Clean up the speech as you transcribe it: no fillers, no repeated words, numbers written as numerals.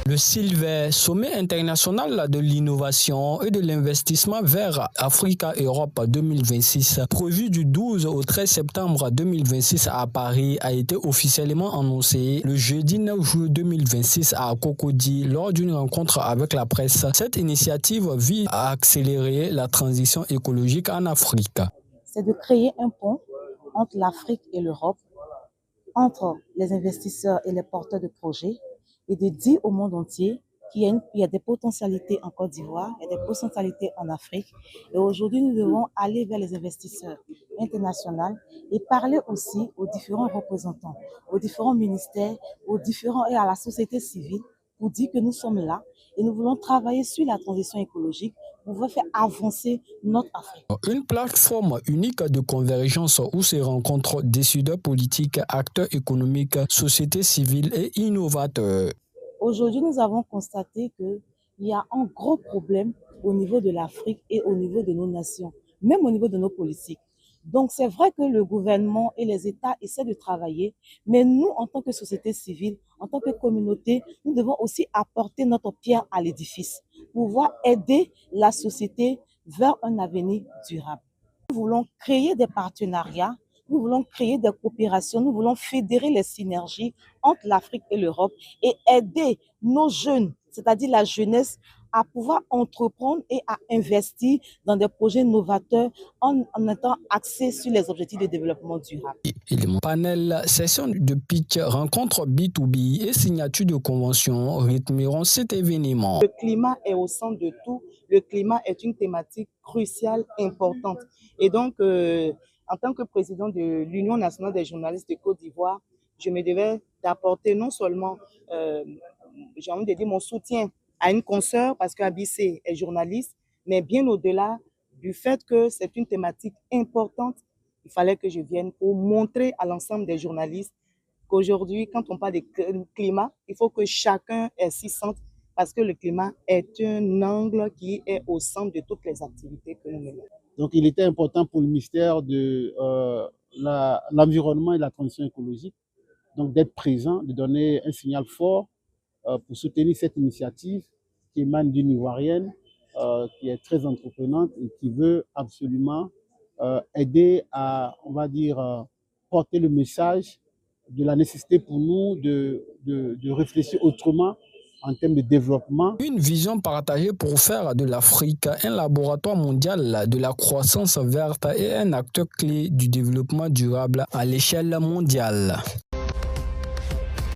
Le Silver, sommet international de l'innovation et de l'investissement vers Africa Europe 2026, prévu du 12 au 13 septembre 2026 à Paris, a été officiellement annoncé le jeudi 9 juillet 2026 à Cocody lors d'une rencontre avec la presse. Cette initiative vise à accélérer la transition écologique en Afrique. C'est de créer un pont entre l'Afrique et l'Europe, entre les investisseurs et les porteurs de projets, et de dire au monde entier qu'il y a des potentialités en Côte d'Ivoire, il y a des potentialités en Afrique. Et aujourd'hui, nous devons aller vers les investisseurs internationaux et parler aussi aux différents représentants, aux différents ministères, et à la société civile pour dire que nous sommes là et nous voulons travailler sur la transition écologique pour faire avancer notre Afrique. Une plateforme unique de convergence où se rencontrent décideurs politiques, acteurs économiques, sociétés civiles et innovateurs. Aujourd'hui, nous avons constaté qu'il y a un gros problème au niveau de l'Afrique et au niveau de nos nations, même au niveau de nos politiques. Donc, c'est vrai que le gouvernement et les États essaient de travailler, mais nous, en tant que société civile, en tant que communauté, nous devons aussi apporter notre pierre à l'édifice, pouvoir aider la société vers un avenir durable. Nous voulons créer des partenariats, nous voulons créer des coopérations, nous voulons fédérer les synergies entre l'Afrique et l'Europe et aider nos jeunes, c'est-à-dire la jeunesse, à pouvoir entreprendre et à investir dans des projets novateurs en étant axés sur les objectifs de développement durable. Panel, session de pitch, rencontre B2B et signature de convention rythmeront cet événement. Le climat est au centre de tout. Le climat est une thématique cruciale, importante. Et donc, en tant que président de l'Union nationale des journalistes de Côte d'Ivoire, je me devais d'apporter non seulement, j'ai envie de dire, mon soutien à une consoeur parce qu'Abissé est journaliste, mais bien au-delà du fait que c'est une thématique importante, il fallait que je vienne pour montrer à l'ensemble des journalistes qu'aujourd'hui, quand on parle de climat, il faut que chacun s'y sente parce que le climat est un angle qui est au centre de toutes les activités que nous menons. Donc, il était important pour le ministère de l'Environnement et de la Transition écologique donc d'être présent, de donner un signal fort pour soutenir cette initiative qui émane d'une Ivoirienne, qui est très entreprenante et qui veut absolument aider à, on va dire, porter le message de la nécessité pour nous de réfléchir autrement en termes de développement. Une vision partagée pour faire de l'Afrique un laboratoire mondial de la croissance verte et un acteur clé du développement durable à l'échelle mondiale.